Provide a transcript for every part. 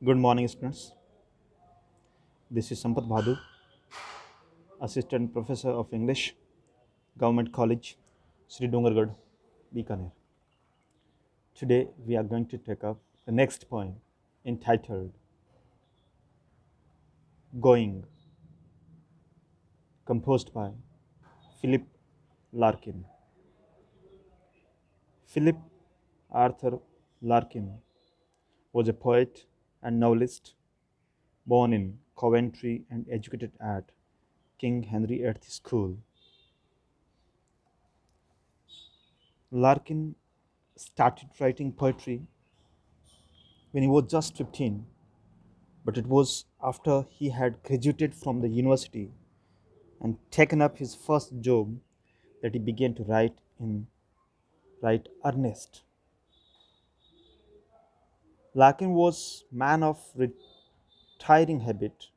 Good morning, students. This is Sampat Bhadu, Assistant Professor of English, Government College, Sri Dungargarh, Bikaner. Today, we are going to take up the next poem entitled Going, composed by Philip Larkin. Philip Arthur Larkin was a poet and novelist born in Coventry and educated at King Henry VIII School. Larkin started writing poetry when he was just 15, but it was after he had graduated from the university and taken up his first job that he began to write earnest. Larkin was man of retiring habit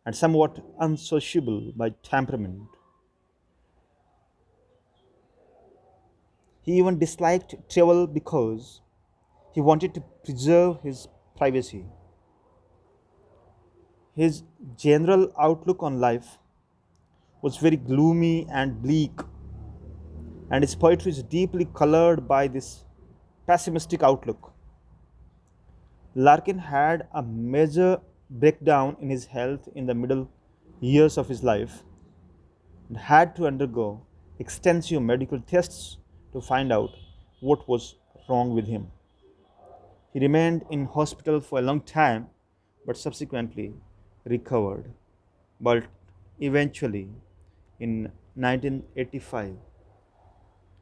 and somewhat unsociable by temperament. He even disliked travel because he wanted to preserve his privacy. His general outlook on life was very gloomy and bleak, and his poetry is deeply colored by this pessimistic outlook. Larkin had a major breakdown in his health in the middle years of his life and had to undergo extensive medical tests to find out what was wrong with him. He remained in hospital for a long time but subsequently recovered. But eventually, in 1985,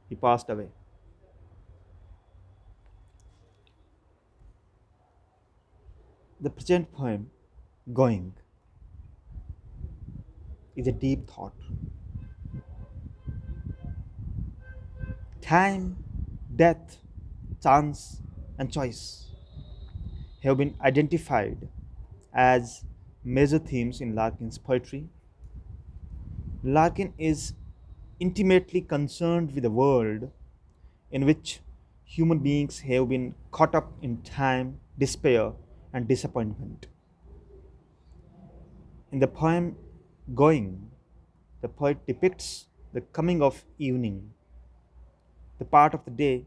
he passed away. The present poem, Going, is a deep thought. Time, death, chance, and choice have been identified as major themes in Larkin's poetry. Larkin is intimately concerned with a world in which human beings have been caught up in time, despair, and disappointment. In the poem Going, the poet depicts the coming of evening, the part of the day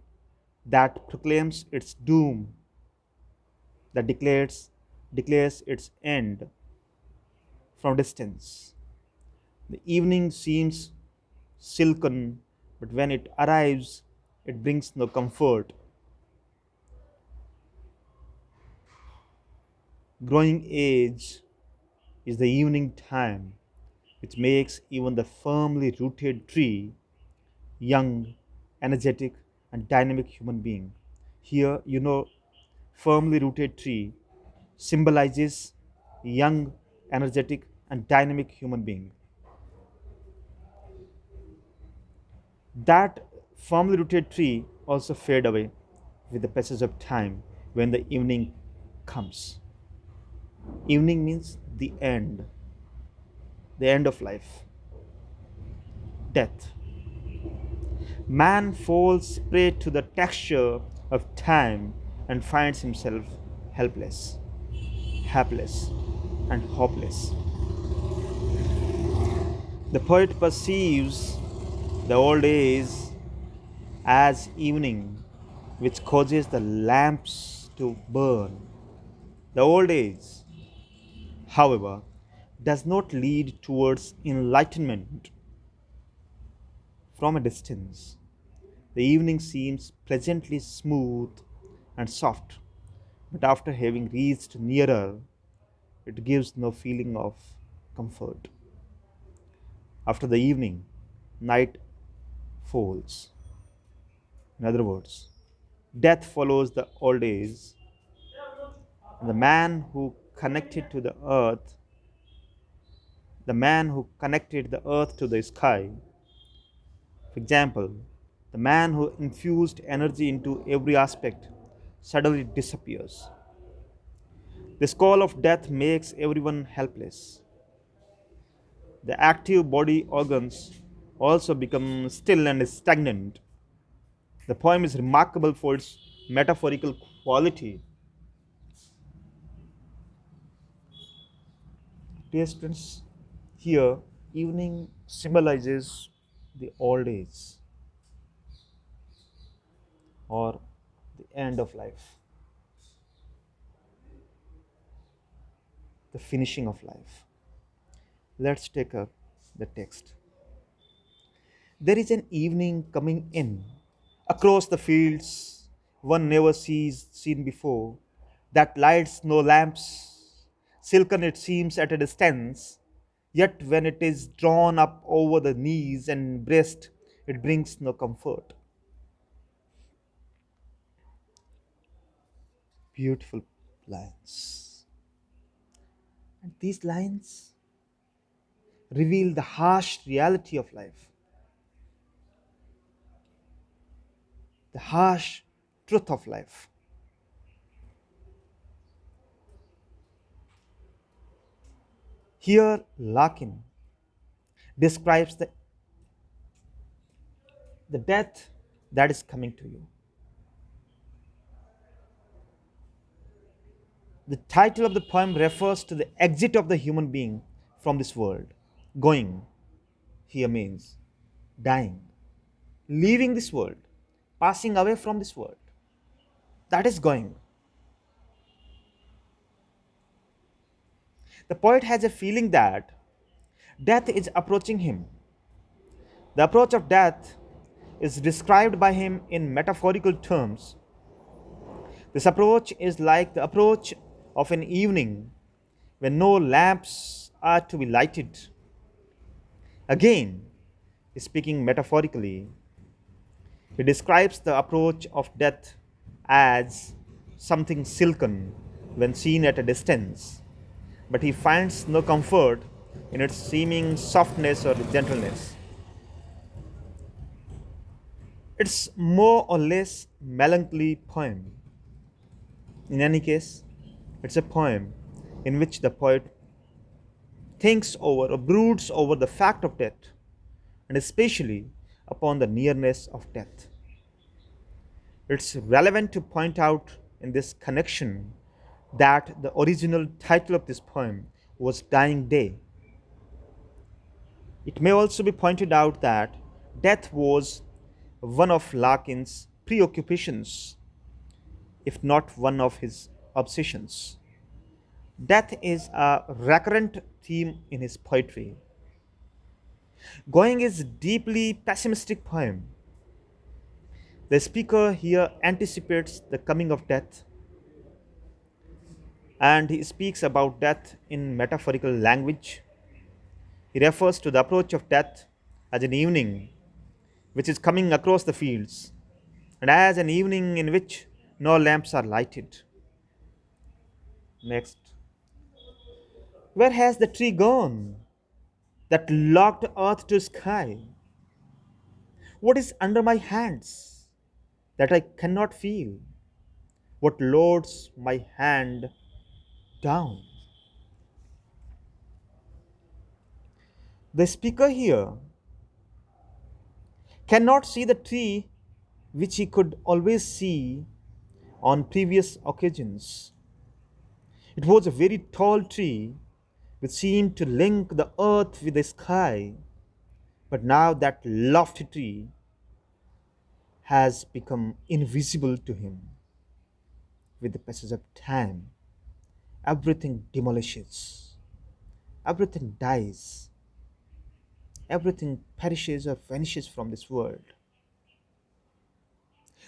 that proclaims its doom, that declares its end from distance. The evening seems silken, but when it arrives, it brings no comfort. Growing age is the evening time, which makes even the firmly rooted tree young, energetic, and dynamic human being. Here, firmly rooted tree symbolizes young, energetic, and dynamic human being. That firmly rooted tree also fade away with the passage of time when the evening comes. Evening means the end of life, death. Man falls prey to the texture of time and finds himself helpless, hapless, and hopeless. The poet perceives the old age as evening, which causes the lamps to burn. The old age, however, does not lead towards enlightenment. From a distance, the evening seems pleasantly smooth and soft, but after having reached nearer, it gives no feeling of comfort. After the evening, night falls. In other words, death follows the old age. The man who connected to the earth, the man who connected the earth to the sky, for example, the man who infused energy into every aspect, suddenly disappears. This call of death makes everyone helpless. The active body organs also become still and stagnant. The poem is remarkable for its metaphorical quality. Dear students, here evening symbolizes the old age or the end of life, the finishing of life. Let's take up the text. There is an evening coming in across the fields one never sees seen before, that lights no lamps, silken it seems at a distance, yet when it is drawn up over the knees and breast, it brings no comfort. Beautiful lines. And these lines reveal the harsh reality of life, the harsh truth of life. Here, Larkin describes the death that is coming to you. The title of the poem refers to the exit of the human being from this world. Going here means dying, leaving this world, passing away from this world. That is going. The poet has a feeling that death is approaching him. The approach of death is described by him in metaphorical terms. This approach is like the approach of an evening when no lamps are to be lighted. Again, speaking metaphorically, he describes the approach of death as something silken when seen at a distance, but he finds no comfort in its seeming softness or gentleness. It's more or less melancholy poem. In any case, it's a poem in which the poet thinks over or broods over the fact of death, and especially upon the nearness of death. It's relevant to point out in this connection that the original title of this poem was Dying Day. It may also be pointed out that death was one of Larkin's preoccupations, if not one of his obsessions. Death is a recurrent theme in his poetry. Going is a deeply pessimistic poem. The speaker here anticipates the coming of death, and he speaks about death in metaphorical language. He refers to the approach of death as an evening which is coming across the fields, and as an evening in which no lamps are lighted. Next. Where has the tree gone that locked earth to sky? What is under my hands that I cannot feel? What loads my hand down? The speaker here cannot see the tree which he could always see on previous occasions. It was a very tall tree which seemed to link the earth with the sky, but now that lofty tree has become invisible to him. With the passage of time, everything demolishes, everything dies, everything perishes or vanishes from this world.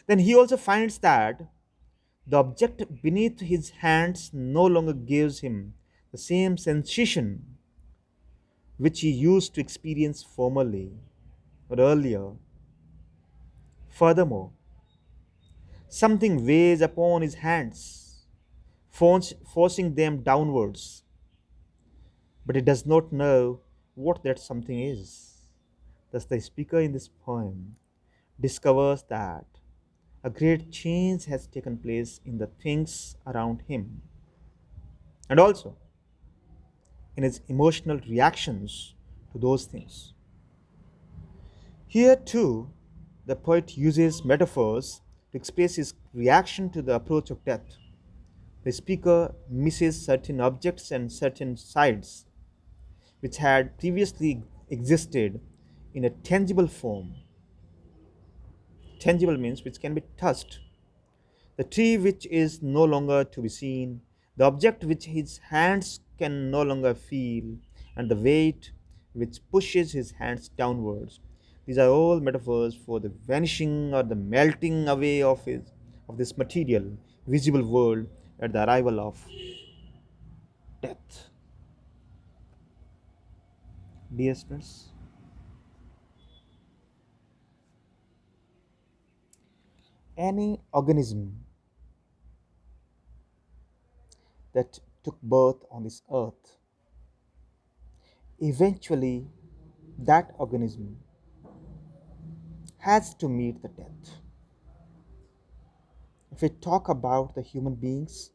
Then he also finds that the object beneath his hands no longer gives him the same sensation which he used to experience formerly or earlier. Furthermore, something weighs upon his hands, forcing them downwards, but he does not know what that something is. Thus, the speaker in this poem discovers that a great change has taken place in the things around him, and also in his emotional reactions to those things. Here, too, the poet uses metaphors to express his reaction to the approach of death. The speaker misses certain objects and certain sights which had previously existed in a tangible form. Tangible means which can be touched. The tree which is no longer to be seen, the object which his hands can no longer feel, and the weight which pushes his hands downwards. These are all metaphors for the vanishing or the melting away of this material, visible world at the arrival of death. Dear students, any organism that took birth on this earth, eventually that organism has to meet the death. If we talk about the human beings,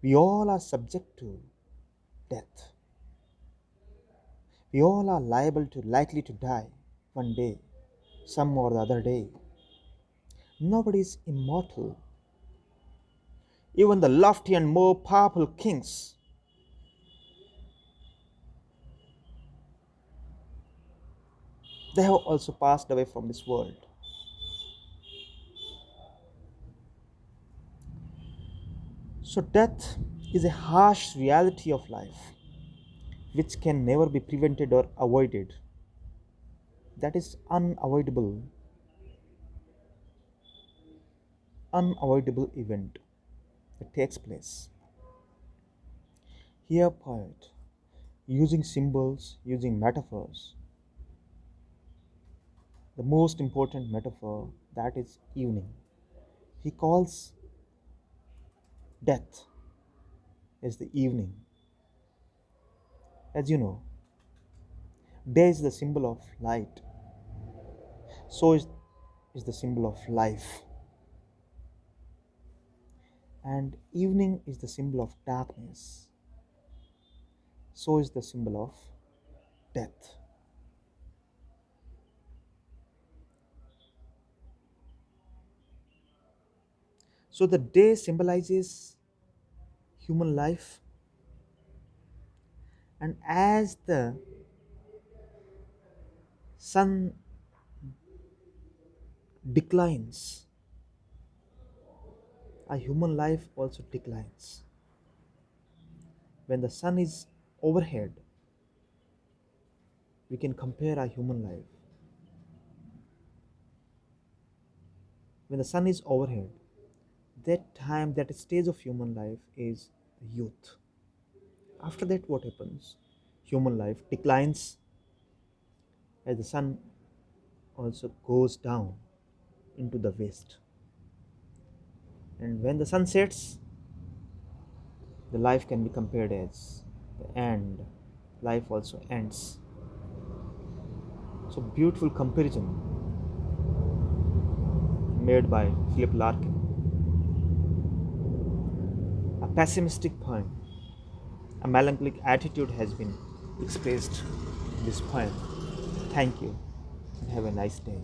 we all are subject to death. We all are likely to die one day, some or the other day. Nobody is immortal. Even the lofty and more powerful kings, they have also passed away from this world. So, death is a harsh reality of life which can never be prevented or avoided. That is unavoidable event that takes place. Here, poet, using symbols, using metaphors, the most important metaphor, that is evening. He calls death as the evening. As you know, day is the symbol of light, so is the symbol of life, and evening is the symbol of darkness, so is the symbol of death. So the day symbolizes human life, and as the sun declines, our human life also declines. When the sun is overhead, we can compare our human life. When the sun is overhead, that time, that stage of human life is youth. After that, what happens? Human life declines as the sun also goes down into the west. And when the sun sets, the life can be compared as the end. Life also ends. So beautiful comparison made by Philip Larkin. A pessimistic poem, a melancholic attitude has been expressed in this poem. Thank you and have a nice day.